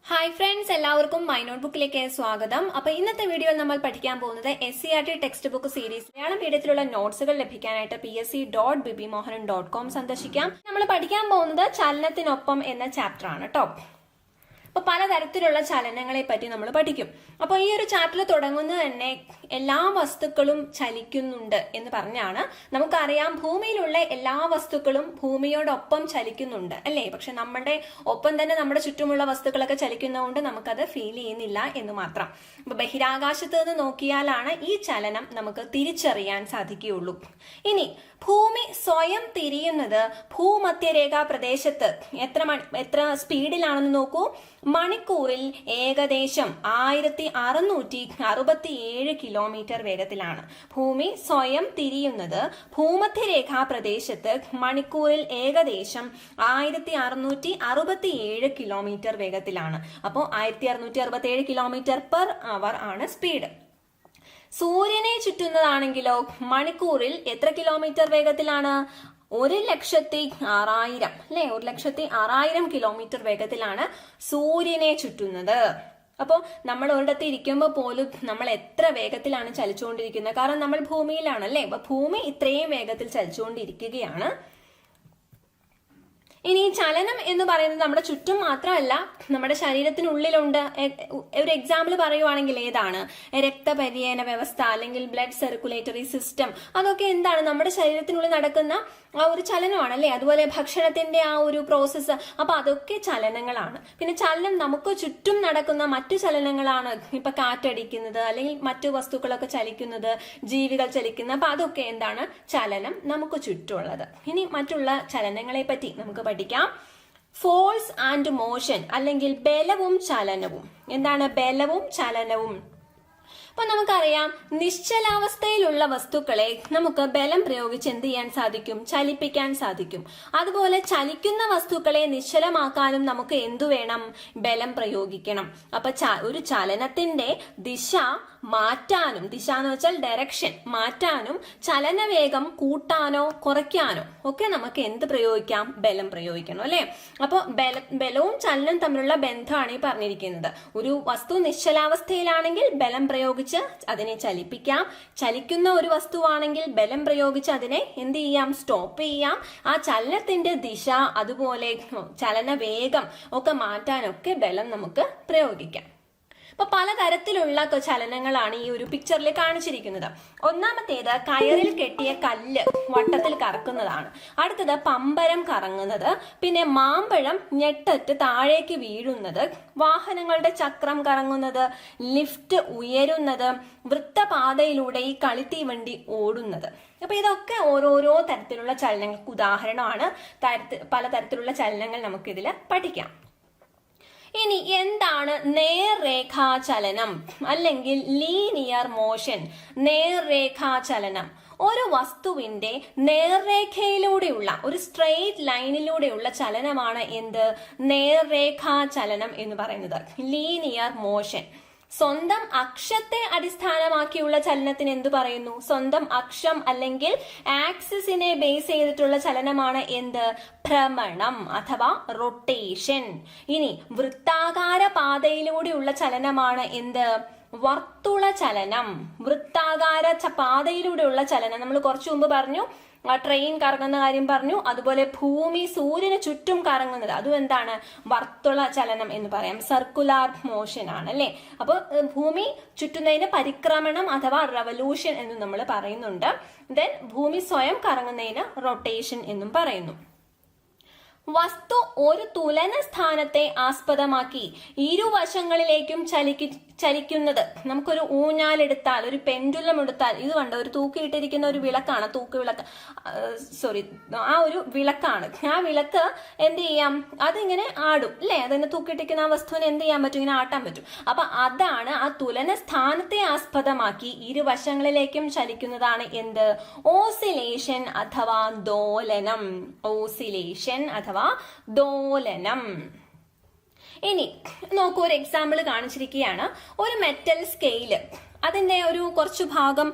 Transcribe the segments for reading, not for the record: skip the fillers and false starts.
Hi friends, എല്ലാവർക്കും my note ബുക്കിലേക്ക് സ്വാഗതം. അപ്പൊ ഇന്നത്തെ വീഡിയോയിൽ നമ്മൾ പഠിക്കാൻ പോകുന്നത് SCERT text book series Malayalam മീഡിയത്തിലുള്ള നോട്ട്സുകൾ ലഭിക്കാനായിട്ട് psc.bibimohanan.com സന്ദർശിക്കാം. നമ്മൾ പഠിക്കാൻ പോകുന്നത് ചലനത്തിനൊപ്പം എന്ന ചാപ്റ്റർ ആണ് കേട്ടോ. അപ്പൊ പലതരത്തിലുള്ള ചലനങ്ങളെ പറ്റി നമ്മൾ പഠിക്കും. അപ്പൊ ഈ ഒരു ചാപ്റ്റർ തുടങ്ങുന്നത് തന്നെ എല്ലാ വസ്തുക്കളും ചലിക്കുന്നുണ്ട് എന്ന് പറഞ്ഞാണ്. നമുക്കറിയാം, ഭൂമിയിലുള്ള എല്ലാ വസ്തുക്കളും ഭൂമിയോടൊപ്പം ചലിക്കുന്നുണ്ട് അല്ലേ? പക്ഷെ നമ്മുടെ ഒപ്പം തന്നെ നമ്മുടെ ചുറ്റുമുള്ള വസ്തുക്കളൊക്കെ ചലിക്കുന്നതുകൊണ്ട് നമുക്കത് ഫീൽ ചെയ്യുന്നില്ല എന്ന് മാത്രം. അപ്പൊ ബഹിരാകാശത്ത് നിന്ന് നോക്കിയാലാണ് ഈ ചലനം നമുക്ക് തിരിച്ചറിയാൻ സാധിക്കുകയുള്ളൂ. ഇനി ഭൂമി സ്വയം തിരിയുന്നത് ഭൂമധ്യരേഖാ പ്രദേശത്ത് എത്ര സ്പീഡിലാണെന്ന് നോക്കൂ. മണിക്കൂറിൽ ഏകദേശം 1667 കിലോമീറ്റർ വേഗത്തിലാണ് ഭൂമി സ്വയം തിരിയുന്നത്. ഭൂമധ്യരേഖാ പ്രദേശത്ത് മണിക്കൂറിൽ ഏകദേശം 1667 കിലോമീറ്റർ വേഗത്തിലാണ്. അപ്പോൾ 1667 കിലോമീറ്റർ പെർ അവർ ആണ് സ്പീഡ്. സൂര്യനെ ചുറ്റുന്നതാണെങ്കിലോ മണിക്കൂറിൽ എത്ര കിലോമീറ്റർ വേഗത്തിലാണ്? 1,06,000 അല്ലെ? 1,06,000 കിലോമീറ്റർ വേഗത്തിലാണ് സൂര്യനെ ചുറ്റുന്നത്. അപ്പോൾ നമ്മൾ ഒരിടത്ത് ഇരിക്കുമ്പോൾ പോലും നമ്മൾ എത്ര വേഗത്തിലാണ് ചലിച്ചുകൊണ്ടിരിക്കുന്നത്? കാരണം നമ്മൾ ഭൂമിയിലാണ് അല്ലെ? അപ്പൊ ഭൂമി ഇത്രയും വേഗത്തിൽ ചലിച്ചുകൊണ്ടിരിക്കുകയാണ്. ഇനി ചലനം എന്ന് പറയുന്നത് നമ്മുടെ ചുറ്റും മാത്രമല്ല, നമ്മുടെ ശരീരത്തിനുള്ളിലുണ്ട്. ഒരു എക്സാമ്പിൾ പറയുവാണെങ്കിൽ ഏതാണ്? രക്തപര്യന വ്യവസ്ഥ അല്ലെങ്കിൽ ബ്ലഡ് സർക്കുലേറ്ററി സിസ്റ്റം. അതൊക്കെ എന്താണ്? നമ്മുടെ ശരീരത്തിനുള്ളിൽ നടക്കുന്ന ആ ഒരു ചലനമാണ് അല്ലെ? അതുപോലെ ഭക്ഷണത്തിന്റെ ആ ഒരു പ്രോസസ്സ്. അപ്പൊ അതൊക്കെ ചലനങ്ങളാണ്. പിന്നെ ചലനം നമുക്ക് ചുറ്റും നടക്കുന്ന മറ്റു ചലനങ്ങളാണ്. ഇപ്പൊ കാറ്റടിക്കുന്നത് അല്ലെങ്കിൽ മറ്റു വസ്തുക്കളൊക്കെ ചലിക്കുന്നത്, ജീവികൾ ചലിക്കുന്നത്. അപ്പൊ അതൊക്കെ എന്താണ്? ചലനം നമുക്ക് ചുറ്റുമുള്ളത്. ഇനി മറ്റുള്ള ചലനങ്ങളെ പറ്റി നമുക്ക് പഠിക്കാം. ഫോഴ്സ് ആൻഡ് മോഷൻ അല്ലെങ്കിൽ ബലവും ചലനവും. എന്താണ് ബലവും ചലനവും? അപ്പൊ നമുക്കറിയാം, നിശ്ചലാവസ്ഥയിലുള്ള വസ്തുക്കളെ നമുക്ക് ബലം പ്രയോഗിച്ച് എന്ത് ചെയ്യാൻ സാധിക്കും? ചലിപ്പിക്കാൻ സാധിക്കും. അതുപോലെ ചലിക്കുന്ന വസ്തുക്കളെ നിശ്ചലമാക്കാനും നമുക്ക് എന്തു വേണം? ബലം പ്രയോഗിക്കണം. അപ്പൊ ഒരു ചലനത്തിന്റെ ദിശ മാറ്റാനും, ദിശ എന്ന് വെച്ചാൽ ഡയറക്ഷൻ മാറ്റാനും, ചലനവേഗം കൂട്ടാനോ കുറയ്ക്കാനോ ഒക്കെ നമുക്ക് എന്ത് പ്രയോഗിക്കാം? ബലം പ്രയോഗിക്കണം അല്ലെ? അപ്പൊ ബലവും ചലനവും തമ്മിലുള്ള ബന്ധമാണ് ഈ പറഞ്ഞിരിക്കുന്നത്. ഒരു വസ്തു നിശ്ചലാവസ്ഥയിലാണെങ്കിൽ ബലം പ്രയോഗിച്ച് അതിനെ ചലിപ്പിക്കാം. ചലിക്കുന്ന ഒരു വസ്തുവാണെങ്കിൽ ബലം പ്രയോഗിച്ച് അതിനെ എന്ത് ചെയ്യാം? സ്റ്റോപ്പ് ചെയ്യാം. ആ ചലനത്തിന്റെ ദിശ അതുപോലെ ചലനവേഗം ഒക്കെ മാറ്റാനൊക്കെ ബലം നമുക്ക് പ്രയോഗിക്കാം. അപ്പൊ പലതരത്തിലുള്ള ചലനങ്ങളാണ് ഈ ഒരു പിക്ചറിൽ കാണിച്ചിരിക്കുന്നത്. ഒന്നാമത്തേത് കയറിൽ കെട്ടിയ കല്ല് വട്ടത്തിൽ കറക്കുന്നതാണ്. അടുത്തത് പമ്പരം കറങ്ങുന്നത്. പിന്നെ മാമ്പഴം ഞെട്ടറ്റ് താഴേക്ക് വീഴുന്നത്. വാഹനങ്ങളുടെ ചക്രം കറങ്ങുന്നത്. ലിഫ്റ്റ് ഉയരുന്നത്. വൃത്തപാതയിലൂടെ ഈ കളിത്തീവണ്ടി ഓടുന്നത്. അപ്പൊ ഇതൊക്കെ ഓരോരോ തരത്തിലുള്ള ചലനങ്ങൾക്ക് ഉദാഹരണമാണ്. പലതരത്തിലുള്ള ചലനങ്ങൾ നമുക്കിതിൽ പഠിക്കാം. ഇനി എന്താണ് നേർരേഖാചലനം അല്ലെങ്കിൽ ലീനിയർ മോഷൻ? നേർരേഖാചലനം ഒരു വസ്തുവിന്റെ നേർരേഖയിലൂടെയുള്ള ഒരു സ്ട്രെയിറ്റ് ലൈനിലൂടെയുള്ള ചലനമാണ് എന്ത്? നേർരേഖാചലനം എന്ന് പറയുന്നത്, ലീനിയർ മോഷൻ. സ്വന്തം അക്ഷത്തെ അടിസ്ഥാനമാക്കിയുള്ള ചലനത്തിന് എന്തു പറയുന്നു? സ്വന്തം അക്ഷം അല്ലെങ്കിൽ ആക്സിസിനെ ബേസ് ചെയ്തിട്ടുള്ള ചലനമാണ് എന്ത്? ഭ്രമണം അഥവാ റൊട്ടേഷൻ. ഇനി വൃത്താകാര പാതയിലൂടെയുള്ള ചലനമാണ് എന്ത്? വർത്തുള ചലനം. വൃത്താകാര പാതയിലൂടെയുള്ള ചലനം നമ്മൾ കുറച്ചു മുമ്പ് പറഞ്ഞു. ട്രെയിൻ കറങ്ങുന്ന കാര്യം പറഞ്ഞു. അതുപോലെ ഭൂമി സൂര്യന് ചുറ്റും കറങ്ങുന്നത്, അതും എന്താണ്? വർത്തുള ചലനം എന്ന് പറയാം. സർക്കുലാർ മോഷൻ ആണ് അല്ലെ? അപ്പൊ ഭൂമി ചുറ്റുന്നതിന് പരിക്രമണം അഥവാ റവല്യൂഷൻ എന്നും നമ്മൾ പറയുന്നുണ്ട്. ദെൻ ഭൂമി സ്വയം കറങ്ങുന്നതിന് റൊട്ടേഷൻ എന്നും പറയുന്നു. വസ്തു ഒരു തുലന സ്ഥാനത്തെ ആസ്പദമാക്കി ഇരുവശങ്ങളിലേക്കും ചലിക്കുന്നത്. നമുക്കൊരു ഊഞ്ഞാലെടുത്താൽ, ഒരു പെൻഡുലം എടുത്താൽ, ഇത് കണ്ട ഒരു തൂക്കിയിട്ടിരിക്കുന്ന ഒരു വിളക്കാണ്, ആ ഒരു വിളക്കാണ്. ആ വിളക്ക് എന്ത് ചെയ്യാം? അതിങ്ങനെ ആടും അല്ലെ? അതിനെ തൂക്കിയിട്ടിരിക്കുന്ന ആ വസ്തുവിനെ എന്ത് ചെയ്യാൻ പറ്റും? ഇങ്ങനെ ആട്ടാൻ പറ്റും. അപ്പൊ അതാണ് ആ തുലന സ്ഥാനത്തെ ആസ്പദമാക്കി ഇരുവശങ്ങളിലേക്കും ചലിക്കുന്നതാണ് എന്ത്? ഓസിലേഷൻ അഥവാ ദോലനം. ഓസിലേഷൻ അഥവാ ദോലനം. ഇനി നോക്കൂ, ഒരു എക്സാമ്പിൾ കാണിച്ചിരിക്കുകയാണ്. ഒരു മെറ്റൽ സ്കെയില്, അതിന്റെ ഒരു കുറച്ചു ഭാഗം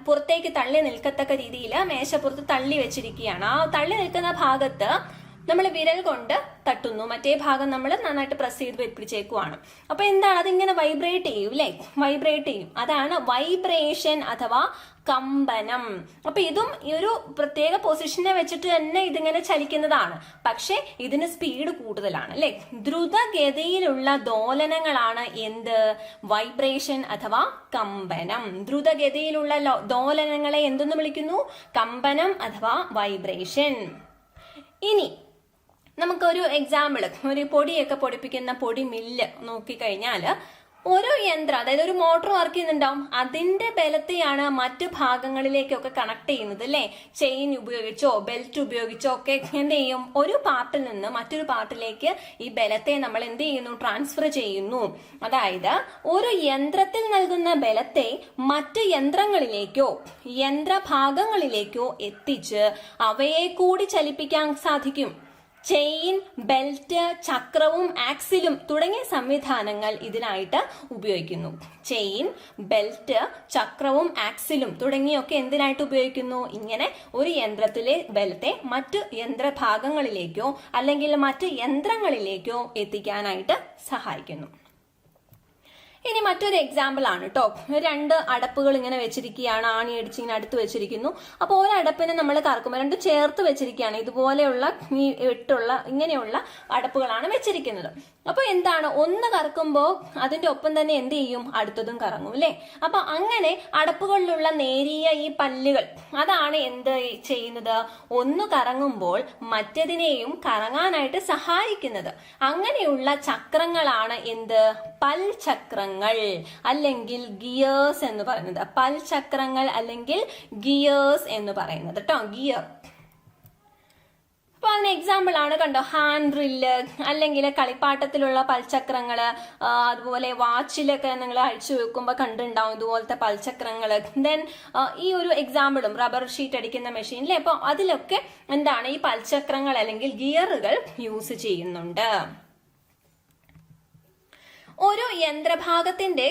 പുറത്തേക്ക് തള്ളി നിൽക്കത്തക്ക രീതിയിൽ മേശപ്പുറത്ത് തള്ളി വെച്ചിരിക്കുകയാണ്. ആ തള്ളി നിൽക്കുന്ന ഭാഗത്ത് നമ്മൾ വിരൽ കൊണ്ട് തട്ടുന്നു, മറ്റേ ഭാഗം നമ്മൾ നന്നായിട്ട് പ്രസ് ചെയ്ത് പിടിച്ചേക്കുവാണ്. അപ്പൊ എന്താണ്, അതിങ്ങനെ വൈബ്രേറ്റ് ചെയ്യും അല്ലെ, വൈബ്രേറ്റ് ചെയ്യും. അതാണ് വൈബ്രേഷൻ അഥവാ കമ്പനം. അപ്പൊ ഇതും ഈ ഒരു പ്രത്യേക പൊസിഷനെ വെച്ചിട്ട് തന്നെ ഇതിങ്ങനെ ചലിക്കുന്നതാണ്. പക്ഷെ ഇതിന് സ്പീഡ് കൂടുതലാണ് അല്ലെ. ദ്രുതഗതിയിലുള്ള ദോലനങ്ങളാണ് എന്ത്, വൈബ്രേഷൻ അഥവാ കമ്പനം. ദ്രുതഗതിയിലുള്ള ദോലനങ്ങളെ എന്തെന്ന് വിളിക്കുന്നു, കമ്പനം അഥവാ വൈബ്രേഷൻ. ഇനി നമുക്കൊരു എക്സാമ്പിൾ, ഒരു പൊടിയൊക്കെ പൊടിപ്പിക്കുന്ന പൊടി മില്ല് നോക്കിക്കഴിഞ്ഞാല് ഒരു യന്ത്രം, അതായത് ഒരു മോട്ടോർ വർക്ക് ചെയ്യുന്നുണ്ടാവും, അതിന്റെ ബലത്തെയാണ് മറ്റു ഭാഗങ്ങളിലേക്കൊക്കെ കണക്ട് ചെയ്യുന്നത് അല്ലെ. ചെയിൻ ഉപയോഗിച്ചോ ബെൽറ്റ് ഉപയോഗിച്ചോ ഒക്കെ എന്ത് ചെയ്യും, ഒരു പാർട്ടിൽ നിന്ന് മറ്റൊരു പാർട്ടിലേക്ക് ഈ ബലത്തെ നമ്മൾ എന്ത് ചെയ്യുന്നു, ട്രാൻസ്ഫർ ചെയ്യുന്നു. അതായത് ഒരു യന്ത്രത്തിൽ നൽകുന്ന ബലത്തെ മറ്റു യന്ത്രങ്ങളിലേക്കോ യന്ത്രഭാഗങ്ങളിലേക്കോ എത്തിച്ച് അവയെ കൂടി ചലിപ്പിക്കാൻ സാധിക്കും. ചെയിൻ, ബെൽറ്റ്, ചക്രവും ആക്സിലും തുടങ്ങിയ സംവിധാനങ്ങൾ ഇതിനായിട്ട് ഉപയോഗിക്കുന്നു. ചെയിൻ, ബെൽറ്റ്, ചക്രവും ആക്സിലും തുടങ്ങിയൊക്കെ എന്തിനായിട്ട് ഉപയോഗിക്കുന്നു, ഇങ്ങനെ ഒരു യന്ത്രത്തിലെ ബലത്തെ മറ്റു യന്ത്രഭാഗങ്ങളിലേക്കോ അല്ലെങ്കിൽ മറ്റു യന്ത്രങ്ങളിലേക്കോ എത്തിക്കാനായിട്ട് സഹായിക്കുന്നു. ഇനി മറ്റൊരു എക്സാമ്പിൾ ആണ് കേട്ടോ. 2 അടപ്പുകൾ ഇങ്ങനെ വെച്ചിരിക്കുകയാണ്, ആണി അടിച്ച് ഇങ്ങനെ അടുത്ത് വെച്ചിരിക്കുന്നു. അപ്പൊ ഒരടപ്പിനെ നമ്മൾ കറക്കുമ്പോൾ 2 ചേർത്ത് വെച്ചിരിക്കുകയാണ്. ഇതുപോലെയുള്ള ഈ ഇട്ടുള്ള ഇങ്ങനെയുള്ള അടപ്പുകളാണ് വെച്ചിരിക്കുന്നത്. അപ്പൊ എന്താണ്, ഒന്ന് കറക്കുമ്പോൾ അതിന്റെ ഒപ്പം തന്നെ എന്ത് ചെയ്യും, അടുത്തതും കറങ്ങും അല്ലെ. അപ്പൊ അങ്ങനെ അടപ്പുകളിലുള്ള നേരിയ ഈ പല്ലുകൾ അതാണ് എന്ത് ചെയ്യുന്നത്, ഒന്ന് കറങ്ങുമ്പോൾ മറ്റതിനെയും കറങ്ങാനായിട്ട് സഹായിക്കുന്നത്. അങ്ങനെയുള്ള ചക്രങ്ങളാണ് എന്ത്, പൽചക്രങ്ങൾ അല്ലെങ്കിൽ ഗിയേഴ്സ് എന്ന് പറയുന്നത്. പൽചക്രങ്ങൾ അല്ലെങ്കിൽ ഗിയേഴ്സ് എന്ന് പറയുന്നത് കേട്ടോ, ഗിയർ. അപ്പൊ അതിന് എക്സാമ്പിൾ ആണ് കണ്ടോ, ഹാൻഡ് ഡ്രില്ല് അല്ലെങ്കിൽ കളിപ്പാട്ടത്തിലുള്ള പൽചക്രങ്ങള്, അതുപോലെ വാച്ചിലൊക്കെ നിങ്ങൾ അഴിച്ചു വെക്കുമ്പോൾ കണ്ടുണ്ടാവും ഇതുപോലത്തെ പൽചക്രങ്ങള്. ദെൻ ഈ ഒരു എക്സാമ്പിളും റബ്ബർ ഷീറ്റ് അടിക്കുന്ന മെഷീനിലെ, അപ്പൊ അതിലൊക്കെ എന്താണ് ഈ പൽചക്രങ്ങൾ അല്ലെങ്കിൽ ഗിയറുകൾ യൂസ് ചെയ്യുന്നുണ്ട്. ഒരു യന്ത്രഭാഗത്തിന്റെ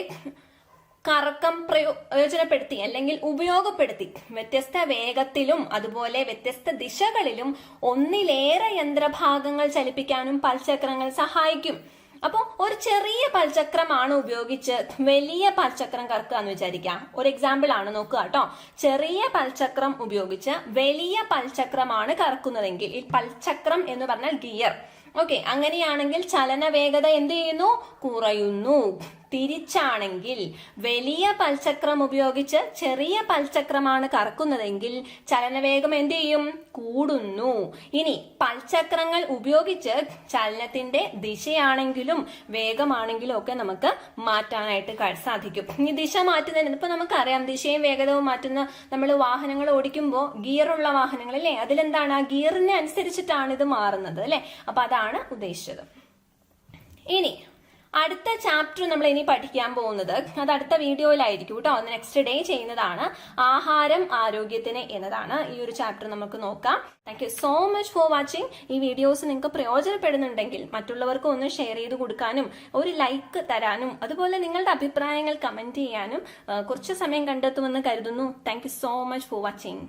കറക്കം പ്രയോജനപ്പെടുത്തി അല്ലെങ്കിൽ ഉപയോഗപ്പെടുത്തി വ്യത്യസ്ത വേഗത്തിലും അതുപോലെ വ്യത്യസ്ത ദിശകളിലും ഒന്നിലേറെ യന്ത്രഭാഗങ്ങൾ ചലിപ്പിക്കാനും പൽചക്രങ്ങൾ സഹായിക്കും. അപ്പോൾ ഒരു ചെറിയ പൽചക്രമാണ് ഉപയോഗിച്ച് വലിയ പൽചക്രം കറക്കുക എന്ന് വിചാരിക്കാം. ഒരു എക്സാമ്പിൾ ആണ്, നോക്കുക കേട്ടോ. ചെറിയ പൽചക്രം ഉപയോഗിച്ച് വലിയ പൽചക്രമാണ് കറക്കുന്നതെങ്കിൽ, ഈ പൽചക്രം എന്ന് പറഞ്ഞാൽ ഗിയർ. ഓക്കെ, അങ്ങനെയാണെങ്കിൽ ചലന വേഗത എന്ത് ചെയ്യുന്നു, കുറയുന്നു. തിരിച്ചാണെങ്കിൽ വലിയ പൽചക്രം ഉപയോഗിച്ച് ചെറിയ പൽചക്രമാണ് കറക്കുന്നതെങ്കിൽ ചലനവേഗം എന്ത് ചെയ്യും, കൂടുന്നു. ഇനി പൽചക്രങ്ങൾ ഉപയോഗിച്ച് ചലനത്തിന്റെ ദിശയാണെങ്കിലും വേഗമാണെങ്കിലും ഒക്കെ നമുക്ക് മാറ്റാനായിട്ട് സാധിക്കും. ഈ ദിശ മാറ്റുന്നതിന് ഇപ്പൊ നമുക്കറിയാം, ദിശയും വേഗതയും മാറ്റുന്ന നമ്മൾ വാഹനങ്ങൾ ഓടിക്കുമ്പോൾ ഗിയറുള്ള വാഹനങ്ങൾ അല്ലെ, അതിലെന്താണ് ആ ഗിയറിനെ അനുസരിച്ചിട്ടാണ് ഇത് മാറുന്നത് അല്ലെ. അപ്പൊ അതാണ് ഉദ്ദേശിച്ചത്. ഇനി അടുത്ത ചാപ്റ്റർ നമ്മൾ ഇനി പഠിക്കാൻ പോകുന്നത്, അത് അടുത്ത വീഡിയോയിലായിരിക്കും കേട്ടോ, അത് നെക്സ്റ്റ് ഡേ ചെയ്യുന്നതാണ്. ആഹാരം ആരോഗ്യത്തിന് എന്നതാണ്. ഈ ഒരു ചാപ്റ്റർ നമുക്ക് നോക്കാം. Thank you so much for watching. ഈ വീഡിയോസ് നിങ്ങൾക്ക് പ്രയോജനപ്പെടുന്നുണ്ടെങ്കിൽ മറ്റുള്ളവർക്ക് ഒന്ന് ഷെയർ ചെയ്ത് കൊടുക്കാനും ഒരു ലൈക്ക് തരാനും അതുപോലെ നിങ്ങളുടെ അഭിപ്രായങ്ങൾ കമന്റ് ചെയ്യാനും കുറച്ച് സമയം കണ്ടെത്തുമെന്ന് കരുതുന്നു. Thank you so much for watching.